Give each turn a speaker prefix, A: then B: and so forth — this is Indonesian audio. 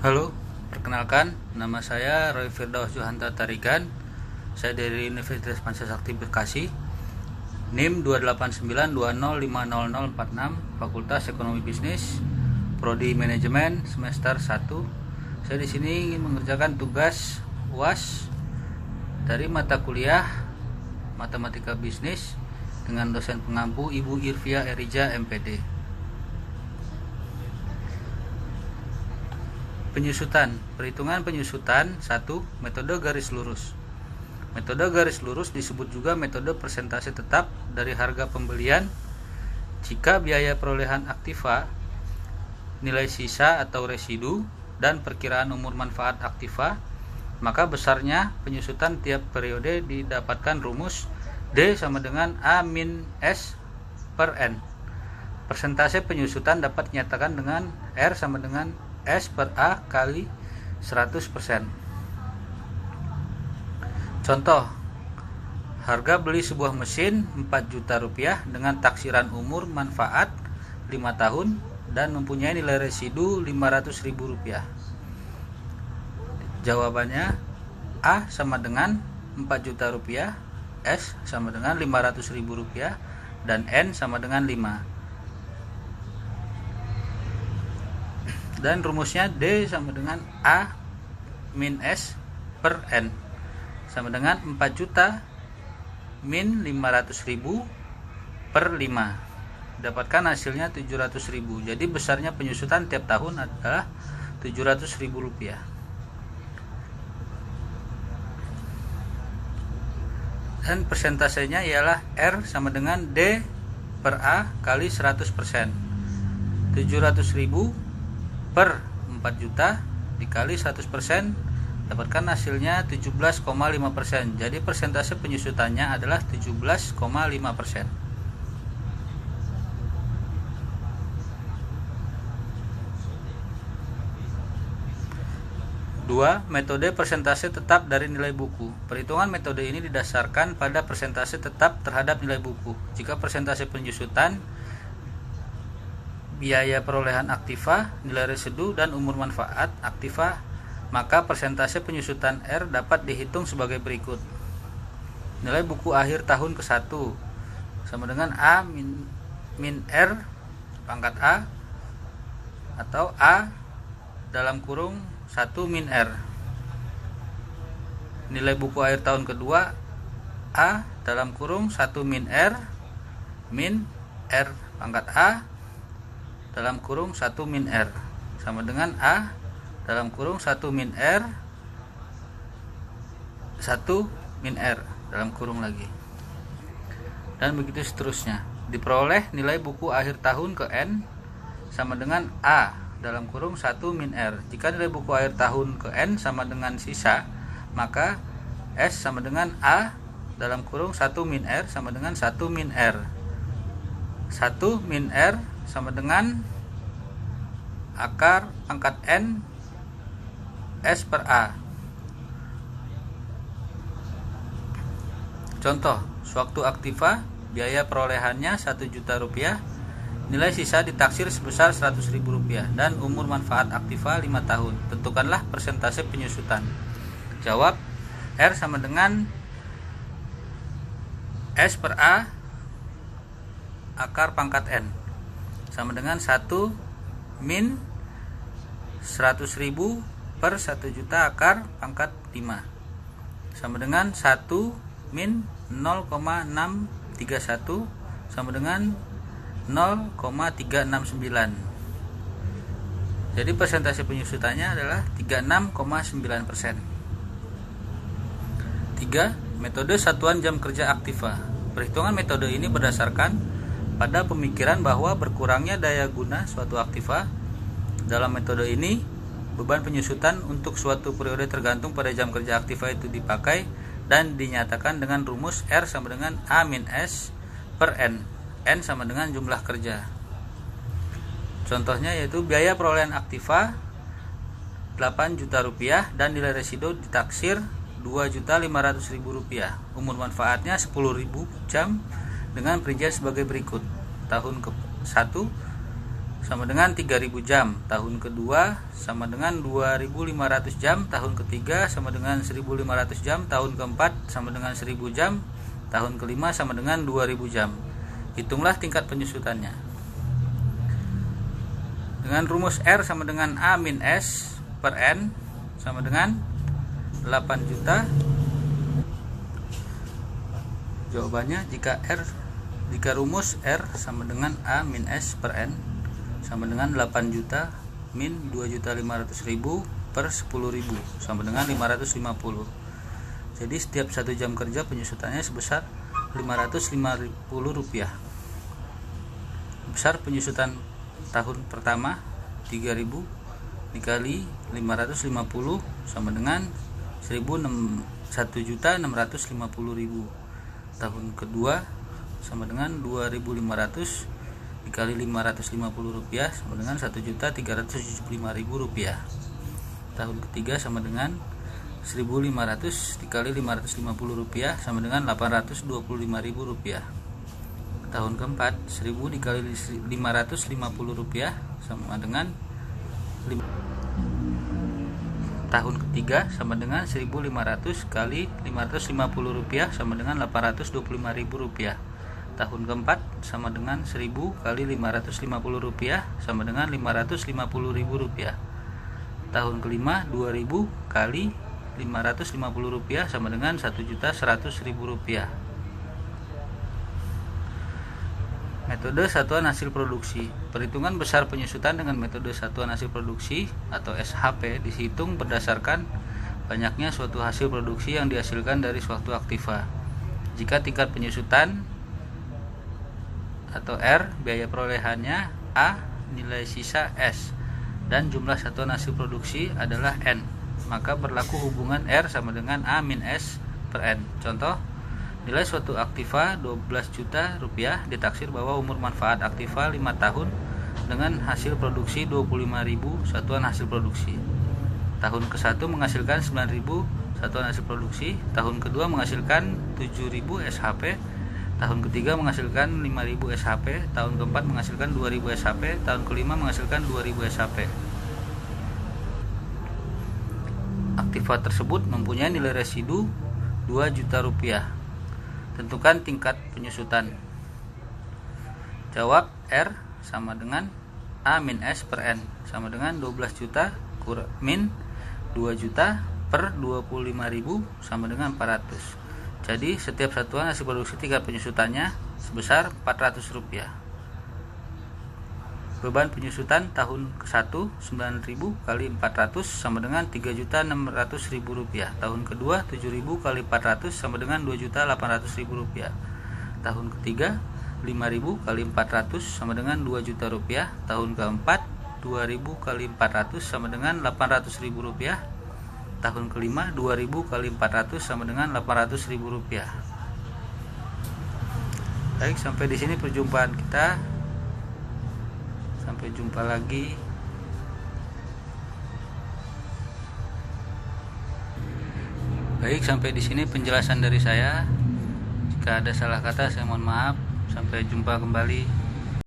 A: Halo, perkenalkan, nama saya Roy Firdaus Johanta Tarigan. Saya dari Universitas Pancasakti Bekasi. NIM 28920500046, Fakultas Ekonomi Bisnis, Prodi Manajemen semester 1. Saya di sini ingin mengerjakan tugas UAS dari mata kuliah Matematika Bisnis dengan dosen pengampu Ibu Irvia Erija MPD. Penyusutan. Perhitungan penyusutan 1. Metode garis lurus. Metode garis lurus disebut juga metode persentase tetap dari harga pembelian jika biaya perolehan aktiva, nilai sisa atau residu, dan perkiraan umur manfaat aktiva, maka besarnya penyusutan tiap periode didapatkan rumus D sama dengan A min S per N. Persentase penyusutan dapat dinyatakan dengan R sama dengan S per A kali 100%. Contoh, harga beli sebuah mesin 4 juta rupiah dengan taksiran umur manfaat 5 tahun dan mempunyai nilai residu 500.000 rupiah. Jawabannya A sama dengan 4 juta rupiah, S sama dengan 500.000 rupiah, dan N sama dengan 5. Dan rumusnya D sama dengan A min S per N sama dengan 4 juta min 500.000 per 5. Dapatkan hasilnya 700.000. Jadi besarnya penyusutan tiap tahun adalah 700.000 rupiah. Dan persentasenya ialah R sama dengan D per A kali 100%. 700.000 per 4 juta dikali 100% dapatkan hasilnya 17,5%. Jadi persentase penyusutannya adalah 17,5%. 2. Metode persentase tetap dari nilai buku. Perhitungan metode ini didasarkan pada persentase tetap terhadap nilai buku. Jika persentase penyusutan, biaya perolehan aktiva, nilai residu, dan umur manfaat aktiva, maka persentase penyusutan R dapat dihitung sebagai berikut. Nilai buku akhir tahun ke-1 sama dengan A min R pangkat A atau A dalam kurung 1 min R. Nilai buku akhir tahun kedua A dalam kurung 1 min R pangkat A dalam kurung 1 min R sama dengan A dalam kurung 1 min R 1 min R dalam kurung lagi, dan begitu seterusnya. Diperoleh nilai buku akhir tahun ke N sama dengan A dalam kurung 1 min R. Jika nilai buku akhir tahun ke N sama dengan sisa, maka S sama dengan A dalam kurung 1 min R sama dengan 1 min R. 1 min R sama dengan akar pangkat N S per A. Contoh, sewaktu aktiva biaya perolehannya 1 juta rupiah, nilai sisa ditaksir sebesar 100.000 rupiah, dan umur manfaat aktiva 5 tahun. Tentukanlah persentase penyusutan. Jawab, R sama dengan S per A akar pangkat N sama dengan 1 min 100.000 per 1 juta akar pangkat 5 sama dengan 1 min 0,631 sama dengan 0,369. Jadi persentase penyusutannya adalah 36,9%. 3. Metode satuan jam kerja aktiva. Perhitungan metode ini berdasarkan pada pemikiran bahwa berkurangnya daya guna suatu aktiva. Dalam metode ini, beban penyusutan untuk suatu periode tergantung pada jam kerja aktiva itu dipakai dan dinyatakan dengan rumus R sama dengan A min S per N. N sama dengan jumlah kerja. Contohnya yaitu biaya perolehan aktiva 8 juta rupiah dan nilai residu ditaksir 2.500.000 rupiah. Umur manfaatnya 10.000 jam dengan perincian sebagai berikut. Tahun ke-1 sama dengan 3000 jam, tahun kedua sama dengan 2500 jam, tahun ketiga sama dengan 1500 jam, tahun keempat sama dengan 1000 jam, tahun kelima sama dengan 2000 jam. Hitunglah tingkat penyusutannya. Dengan rumus R sama dengan A min S per N sama dengan 8 juta. Jawabannya jika rumus R sama dengan A min S per N sama dengan 8 juta min 2.500.000 per 10.000 sama dengan 550. Jadi setiap 1 jam kerja penyusutannya sebesar Rp550. Besar penyusutan tahun pertama 3.000 dikali 550 sama dengan 1.650.000. Tahun kedua sama dengan 2.500 dikali Rp550 sama dengan Rp1.375.000. Tahun ketiga sama dengan 1.500 dikali Rp550 sama dengan Rp825.000. Tahun keempat 1.000 dikali Rp550 sama dengan tahun ketiga sama dengan 1.500 kali Rp550 sama dengan Rp825.000. Tahun keempat sama dengan 1.000 kali Rp550 sama dengan Rp550.000. Tahun kelima 2.000 kali Rp550 sama dengan Rp1.100.000. Metode satuan hasil produksi. Perhitungan besar penyusutan dengan metode satuan hasil produksi atau SHP dihitung berdasarkan banyaknya suatu hasil produksi yang dihasilkan dari suatu aktiva. Jika tingkat penyusutan atau R, biaya perolehannya A, nilai sisa S, dan jumlah satuan hasil produksi adalah N, maka berlaku hubungan R sama dengan A min S per N. Contoh, nilai suatu aktiva 12 juta rupiah, ditaksir bahwa umur manfaat aktiva 5 tahun dengan hasil produksi 25.000 satuan hasil produksi. Tahun ke-1 menghasilkan 9.000 satuan hasil produksi, tahun kedua menghasilkan 7.000 SHP, tahun ketiga menghasilkan 5.000 SHP, tahun keempat menghasilkan 2.000 SHP, tahun kelima menghasilkan 2.000 SHP. Aktiva tersebut mempunyai nilai residu 2 juta rupiah. Tentukan tingkat penyusutan. Jawab, R sama dengan A min S per N sama dengan 12 juta min 2 juta per 25.000 sama dengan 400. Jadi setiap satuan hasil produksi tingkat penyusutannya sebesar Rp400. Beban penyusutan tahun ke-1 9.000 kali 400 sama dengan Rp3.600.000. Tahun kedua 7.000 kali 400 sama dengan Rp2.800.000. Tahun ketiga 5.000 kali 400 sama dengan Rp2 juta. Tahun keempat 2.000 kali 400 sama dengan Rp800.000. Tahun kelima 2.000 kali 400 sama dengan Rp800.000. Baik, sampai di sini perjumpaan kita. Sampai jumpa lagi. Baik, sampai di sini penjelasan dari saya. Jika ada salah kata saya mohon maaf. Sampai jumpa kembali.